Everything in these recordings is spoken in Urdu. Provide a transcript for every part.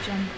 jungle.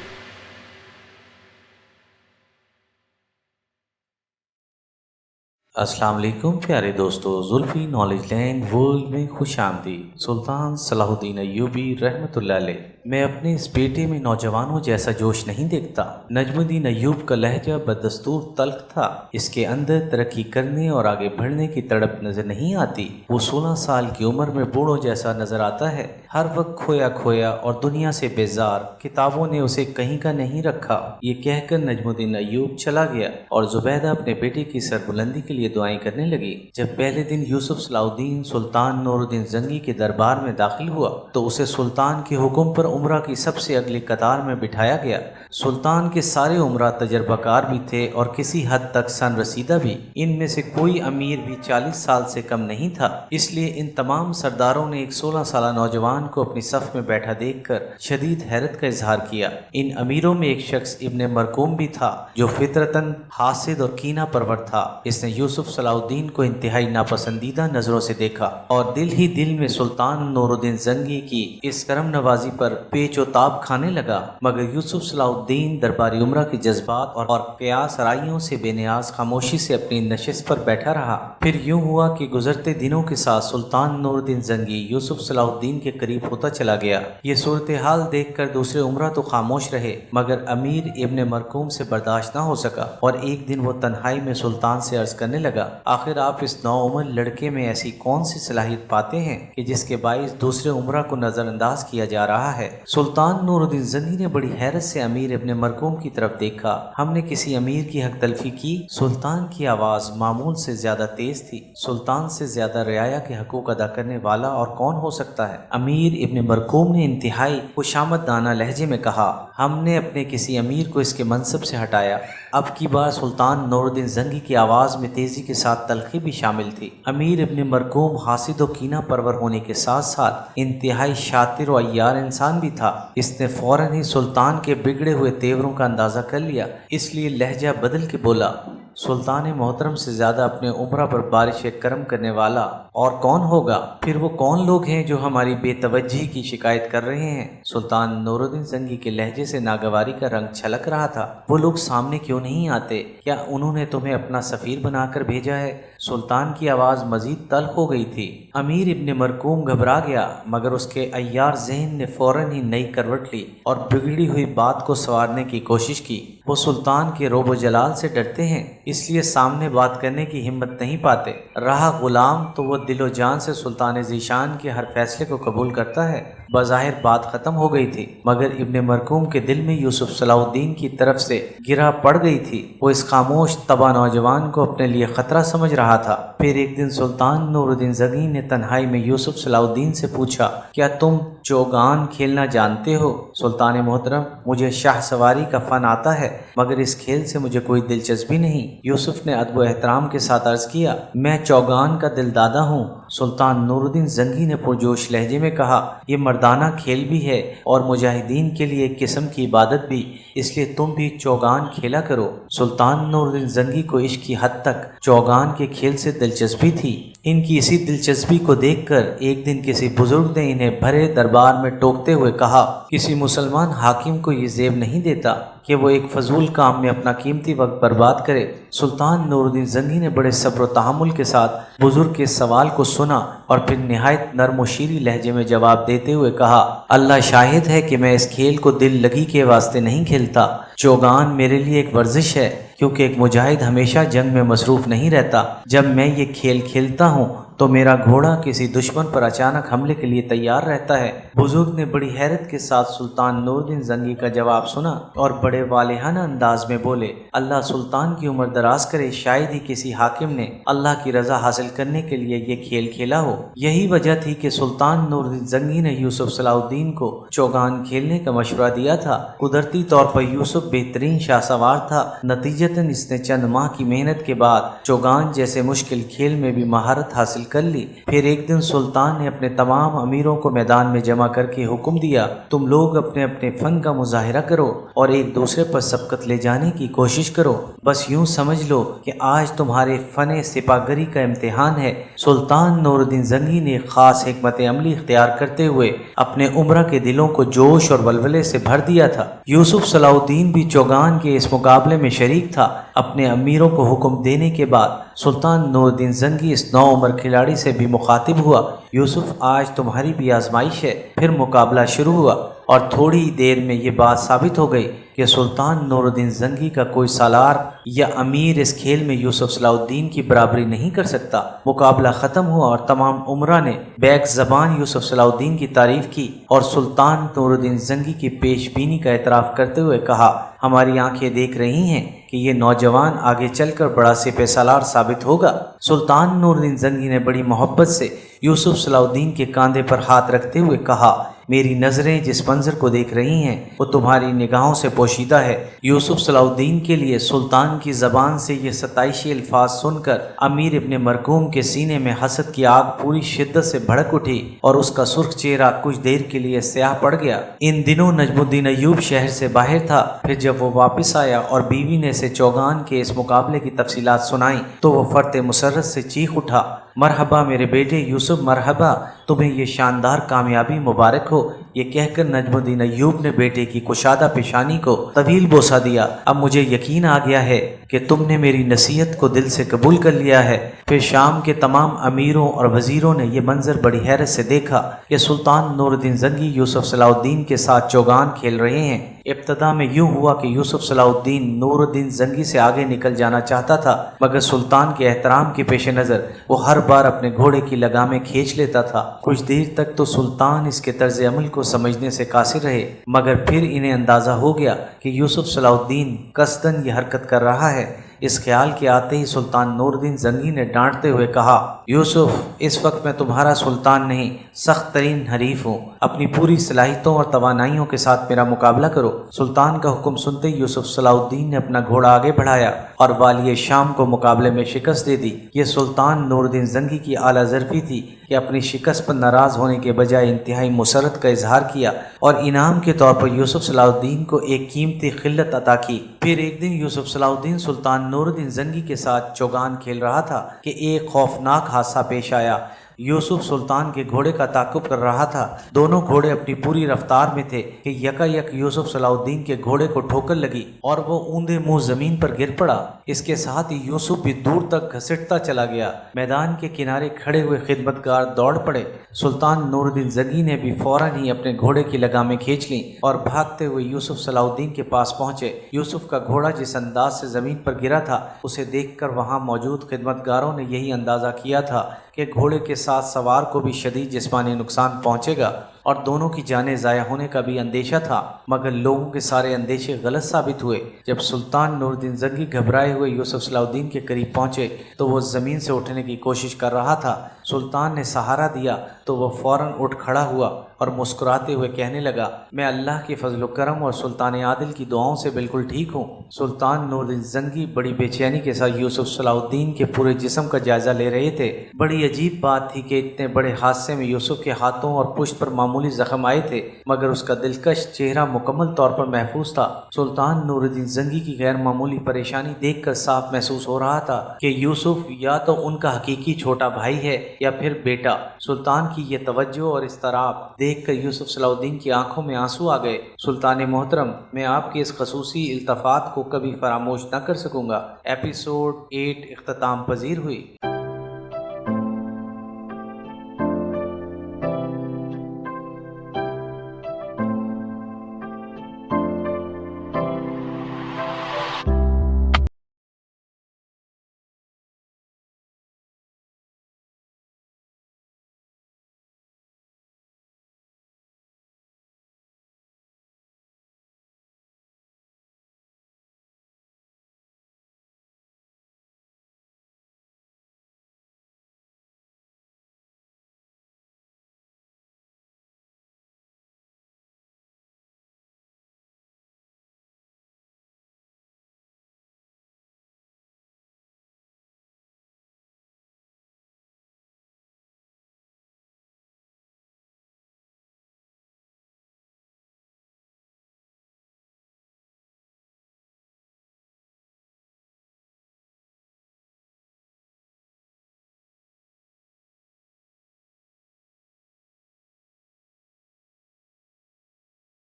السلام علیکم پیارے دوستو، زلفی نالج لینڈ ورلڈ میں خوش آمدید۔ سلطان صلاح الدین ایوبی رحمۃ اللہ علیہ۔ میں اپنے اس بیٹے میں نوجوانوں جیسا جوش نہیں دیکھتا۔ نجم الدین ایوب کا لہجہ بدستور تلخ تھا، اس کے اندر ترقی کرنے اور آگے بڑھنے کی تڑپ نظر نہیں آتی۔ وہ 16 سال کی عمر میں بوڑھوں جیسا نظر آتا ہے، ہر وقت کھویا کھویا اور دنیا سے بیزار۔ کتابوں نے اسے کہیں کا نہیں رکھا۔ یہ کہہ کر نجم الدین ایوب چلا گیا اور زبیدہ اپنے بیٹے کی سربلندی کے لیے دعائیں کرنے لگی۔ جب پہلے دن یوسف صلاح الدین سلطان نور الدین زنگی کے دربار میں داخل ہوا تو اسے سلطان کے حکم پر عمرہ کی سب سے اگلی قطار میں بٹھایا گیا۔ سلطان کے سارے عمرہ تجربہ کار بھی تھے اور کسی حد تک سن رسیدہ بھی۔ ان میں سے کوئی امیر بھی 40 سال سے کم نہیں تھا، اس لیے ان تمام سرداروں نے ایک 16 سالہ نوجوان کو اپنی صف میں بیٹھا دیکھ کر شدید حیرت کا اظہار کیا۔ ان امیروں میں ایک شخص ابن مرکوم بھی تھا جو فطرتاً حاسد اور کینہ پرور تھا۔ اس نے یوسف صلاح الدین کو انتہائی ناپسندیدہ نظروں سے دیکھا اور دل ہی دل میں سلطان نور الدین زنگی کی اس کرم نوازی پر پیچ و تاب کھانے لگا، مگر یوسف صلاح الدین درباری عمرہ کے جذبات اور قیاس آرائیوں سے بے نیاز خاموشی سے اپنی نشست پر بیٹھا رہا۔ پھر یوں ہوا کہ گزرتے دنوں کے ساتھ سلطان نور الدین زنگی یوسف صلاح الدین کے قریب ہوتا چلا گیا۔ یہ صورتحال دیکھ کر دوسرے عمرہ تو خاموش رہے، مگر امیر ابن مرکوم سے برداشت نہ ہو سکا اور ایک دن وہ تنہائی میں سلطان سے عرض کرنے لگا، آخر آپ اس نوعمر لڑکے میں ایسی کون سی صلاحیت پاتے ہیں کہ جس کے باعث دوسرے عمرہ کو نظر انداز کیا جا رہا ہے؟ سلطان نور الدین زنگی نے بڑی حیرت سے امیر ابن مرکوم کی طرف دیکھا۔ ہم نے کسی امیر کی حق تلفی کی؟ سلطان کی آواز معمول سے زیادہ تیز تھی۔ سلطان سے زیادہ رعایا کے حقوق ادا کرنے والا اور کون ہو سکتا ہے؟ امیر ابن مرکوم نے انتہائی خوشامدانہ لہجے میں کہا، ہم نے اپنے کسی امیر کو اس کے منصب سے ہٹایا۔ اب کی بار سلطان نور الدین زنگی کی آواز میں تیزی کے ساتھ تلخی بھی شامل تھی۔ امیر ابن مرکوم حاسد و کینہ پرور ہونے کے ساتھ ساتھ انتہائی شاطر و عیار انسان بھی تھا۔ اس نے فوراً ہی سلطان کے بگڑے ہوئے تیوروں کا اندازہ کر لیا، اس لیے لہجہ بدل کے بولا، سلطان محترم سے زیادہ اپنے عمرہ پر بارش کرم کرنے والا اور کون ہوگا؟ پھر وہ کون لوگ ہیں جو ہماری بے توجہی کی شکایت کر رہے ہیں؟ سلطان نور الدین زنگی کے لہجے سے ناگواری کا رنگ چھلک رہا تھا۔ وہ لوگ سامنے کیوں نہیں آتے؟ کیا انہوں نے تمہیں اپنا سفیر بنا کر بھیجا ہے؟ سلطان کی آواز مزید تلخ ہو گئی تھی۔ امیر ابن مرکوم گھبرا گیا، مگر اس کے عیار ذہن نے فوراً ہی نئی کروٹ لی اور بگڑی ہوئی بات کو سنوارنے کی کوشش کی۔ وہ سلطان کے روب و جلال سے ڈرتے ہیں، اس لیے سامنے بات کرنے کی ہمت نہیں پاتے۔ رہا غلام تو وہ دل و جان سے سلطان ذیشان کے ہر فیصلے کو قبول کرتا ہے۔ بظاہر بات ختم ہو گئی تھی، مگر ابن مرکوم کے دل میں یوسف صلاح الدین کی طرف سے گرہ پڑ گئی تھی۔ وہ اس خاموش تباہ نوجوان کو اپنے لیے خطرہ سمجھ رہا تھا۔ پھر ایک دن سلطان نور الدین زنگی نے تنہائی میں یوسف صلاح الدین سے پوچھا، کیا تم چوگان کھیلنا جانتے ہو؟ سلطان محترم، مجھے شاہ سواری کا فن آتا ہے، مگر اس کھیل سے مجھے کوئی دلچسپی نہیں۔ یوسف نے ادب و احترام کے ساتھ عرض کیا، میں چوگان کا دل دادا ہوں۔ سلطان نور الدین زنگی نے پرجوش لہجے میں کہا، یہ مردانہ کھیل بھی ہے اور مجاہدین کے لیے ایک قسم کی عبادت بھی، اس لیے تم بھی چوگان کھیلا کرو۔ سلطان نور الدین زنگی کو عشق کی حد تک چوگان کے کھیل سے دلچسپی تھی۔ ان کی اسی دلچسپی کو دیکھ کر ایک دن کسی بزرگ نے انہیں بھرے دربار میں ٹوکتے ہوئے کہا، کسی مسلمان حاکم کو یہ زیب نہیں دیتا کہ وہ ایک فضول کام میں اپنا قیمتی وقت برباد کرے۔ سلطان نور الدین زنگی نے بڑے صبر و تحمل کے ساتھ بزرگ کے سوال کو سنا اور پھر نہایت نرم و شیریں لہجے میں جواب دیتے ہوئے کہا، اللہ شاہد ہے کہ میں اس کھیل کو دل لگی کے واسطے نہیں کھیلتا۔ چوگان میرے لیے ایک ورزش ہے، کیونکہ ایک مجاہد ہمیشہ جنگ میں مصروف نہیں رہتا۔ جب میں یہ کھیل کھیلتا ہوں تو میرا گھوڑا کسی دشمن پر اچانک حملے کے لیے تیار رہتا ہے۔ بزرگ نے بڑی حیرت کے ساتھ سلطان نور الدین زنگی کا جواب سنا اور بڑے والہانہ انداز میں بولے، اللہ سلطان کی عمر دراز کرے، شاید ہی کسی حاکم نے اللہ کی رضا حاصل کرنے کے لیے یہ کھیل کھیلا ہو۔ یہی وجہ تھی کہ سلطان نور الدین زنگی نے یوسف صلاح الدین کو چوگان کھیلنے کا مشورہ دیا تھا۔ قدرتی طور پر یوسف بہترین شاہ سوار تھا، نتیجتاً اس نے چند ماہ کی محنت کے بعد چوگان جیسے مشکل کھیل میں بھی مہارت حاصل کر لی۔ پھر ایک دن سلطان نے اپنے تمام امیروں کو میدان میں جمع کر کے حکم دیا، تم لوگ اپنے اپنے فن کا مظاہرہ کرو اور ایک دوسرے پر سبقت لے جانے کی کوشش کرو، بس یوں سمجھ لو کہ آج تمہارے فن سپاہگری کا امتحان ہے۔ سلطان نور الدین زنگی نے ایک خاص حکمت عملی اختیار کرتے ہوئے اپنے امراء کے دلوں کو جوش اور ولولے سے بھر دیا تھا۔ یوسف صلاح الدین بھی چوگان کے اس مقابلے میں شریک تھا۔ اپنے امیروں کو حکم دینے کے بعد سلطان نور الدین زنگی اس نو عمر کھلاڑی سے بھی مخاطب ہوا، یوسف آج تمہاری بھی آزمائش ہے۔ پھر مقابلہ شروع ہوا اور تھوڑی دیر میں یہ بات ثابت ہو گئی کہ سلطان نور الدین زنگی کا کوئی سالار یا امیر اس کھیل میں یوسف صلاح الدین کی برابری نہیں کر سکتا۔ مقابلہ ختم ہوا اور تمام امراء نے بیک زبان یوسف صلاح الدین کی تعریف کی اور سلطان نور الدین زنگی کی پیش بینی کا اعتراف کرتے ہوئے کہا، ہماری آنکھیں دیکھ رہی ہیں کہ یہ نوجوان آگے چل کر بڑا سپہ سالار ثابت ہوگا۔ سلطان نور الدین زنگی نے بڑی محبت سے یوسف صلاح الدین کے کاندھے پر ہاتھ رکھتے ہوئے کہا، میری نظریں جس منظر کو دیکھ رہی ہیں وہ تمہاری نگاہوں سے پوشیدہ ہے۔ یوسف صلاح الدین کے لیے سلطان کی زبان سے یہ ستائشی الفاظ سن کر امیر ابن مرکوم کے سینے میں حسد کی آگ پوری شدت سے بھڑک اٹھی اور اس کا سرخ چہرہ کچھ دیر کے لیے سیاہ پڑ گیا۔ ان دنوں نجم الدین ایوب شہر سے باہر تھا۔ پھر جب وہ واپس آیا اور بیوی نے اسے چوگان کے اس مقابلے کی تفصیلات سنائیں تو وہ فرط مسرت سے چیخ اٹھا، مرحبا میرے بیٹے یوسف، مرحبا، تمہیں یہ شاندار کامیابی مبارک ہو۔ یہ کہہ کر نجم الدین ایوب نے بیٹے کی کشادہ پیشانی کو طویل بوسہ دیا۔ اب مجھے یقین آ گیا ہے کہ تم نے میری نصیحت کو دل سے قبول کر لیا ہے۔ پھر شام کے تمام امیروں اور وزیروں نے یہ منظر بڑی حیرت سے دیکھا کہ سلطان نور الدین زنگی یوسف صلاح الدین کے ساتھ چوگان کھیل رہے ہیں۔ ابتدا میں یوں ہوا کہ یوسف صلاح الدین نور الدین زنگی سے آگے نکل جانا چاہتا تھا، مگر سلطان کے احترام کے پیش نظر وہ ہر بار اپنے گھوڑے کی لگامیں کھینچ لیتا تھا۔ کچھ دیر تک تو سلطان اس کے طرز عمل کو سمجھنے سے قاصر رہے، مگر پھر انہیں اندازہ ہو گیا کہ یوسف صلاح الدین قصداً یہ حرکت کر رہا ہے۔ اس خیال کے آتے ہی سلطان نور الدین زنگی نے ڈانٹتے ہوئے کہا، یوسف، اس وقت میں تمہارا سلطان نہیں، سخت ترین حریف ہوں، اپنی پوری صلاحیتوں اور توانائیوں کے ساتھ میرا مقابلہ کرو۔ سلطان کا حکم سنتے ہی یوسف صلاح الدین نے اپنا گھوڑا آگے بڑھایا اور والی شام کو مقابلے میں شکست دے دی۔ یہ سلطان نور الدین زنگی کی اعلیٰ ظرفی تھی کہ اپنی شکست پر ناراض ہونے کے بجائے انتہائی مسرت کا اظہار کیا اور انعام کے طور پر یوسف صلاح الدین کو ایک قیمتی خلعت عطا کی۔ پھر ایک دن یوسف صلاح الدین سلطان نور الدین زنگی کے ساتھ چوگان کھیل رہا تھا کہ ایک خوفناک حادثہ پیش آیا۔ یوسف سلطان کے گھوڑے کا تعاقب کر رہا تھا۔ دونوں گھوڑے اپنی پوری رفتار میں تھے کہ یکا یک یوسف صلاح الدین کے گھوڑے کو ٹھوکر لگی اور وہ اوندے منہ زمین پر گر پڑا۔ اس کے ساتھ ہی یوسف بھی دور تک گھسٹتا چلا گیا۔ میدان کے کنارے کھڑے ہوئے خدمتگار دوڑ پڑے۔ سلطان نور الدین زنگی نے بھی فوراً ہی اپنے گھوڑے کی لگامیں کھینچ لیں اور بھاگتے ہوئے یوسف صلاح الدین کے پاس پہنچے۔ یوسف کا گھوڑا جس انداز سے زمین پر گرا تھا اسے دیکھ کر وہاں موجود خدمتگاروں نے یہی اندازہ کیا تھا کہ گھوڑے کے ساتھ سوار کو بھی شدید جسمانی نقصان پہنچے گا اور دونوں کی جانیں ضائع ہونے کا بھی اندیشہ تھا، مگر لوگوں کے سارے اندیشے غلط ثابت ہوئے۔ جب سلطان نور الدین زنگی گھبرائے ہوئے یوسف صلاح الدین کے قریب پہنچے تو وہ زمین سے اٹھنے کی کوشش کر رہا تھا۔ سلطان نے سہارا دیا تو وہ فوراً اٹھ کھڑا ہوا اور مسکراتے ہوئے کہنے لگا، میں اللہ کے فضل و کرم اور سلطان عادل کی دعاؤں سے بالکل ٹھیک ہوں۔ سلطان نور الدین زنگی بڑی بے چینی کے ساتھ یوسف صلاح الدین کے پورے جسم کا جائزہ لے رہے تھے۔ بڑی عجیب بات تھی کہ اتنے بڑے حادثے میں یوسف کے ہاتھوں اور پشت پر معمولی زخم آئے تھے، مگر اس کا دلکش چہرہ مکمل طور پر محفوظ تھا۔ سلطان نور الدین زنگی کی غیر معمولی پریشانی دیکھ کر صاف محسوس ہو رہا تھا کہ یوسف یا تو ان کا حقیقی چھوٹا بھائی ہے یا پھر بیٹا۔ سلطان کی یہ توجہ اور اضطراب دیکھ کر یوسف صلاح الدین کی آنکھوں میں آنسو آ گئے۔ سلطان محترم، میں آپ کے اس خصوصی التفات کو کبھی فراموش نہ کر سکوں گا۔ ایپیسوڈ 8 اختتام پذیر ہوئی۔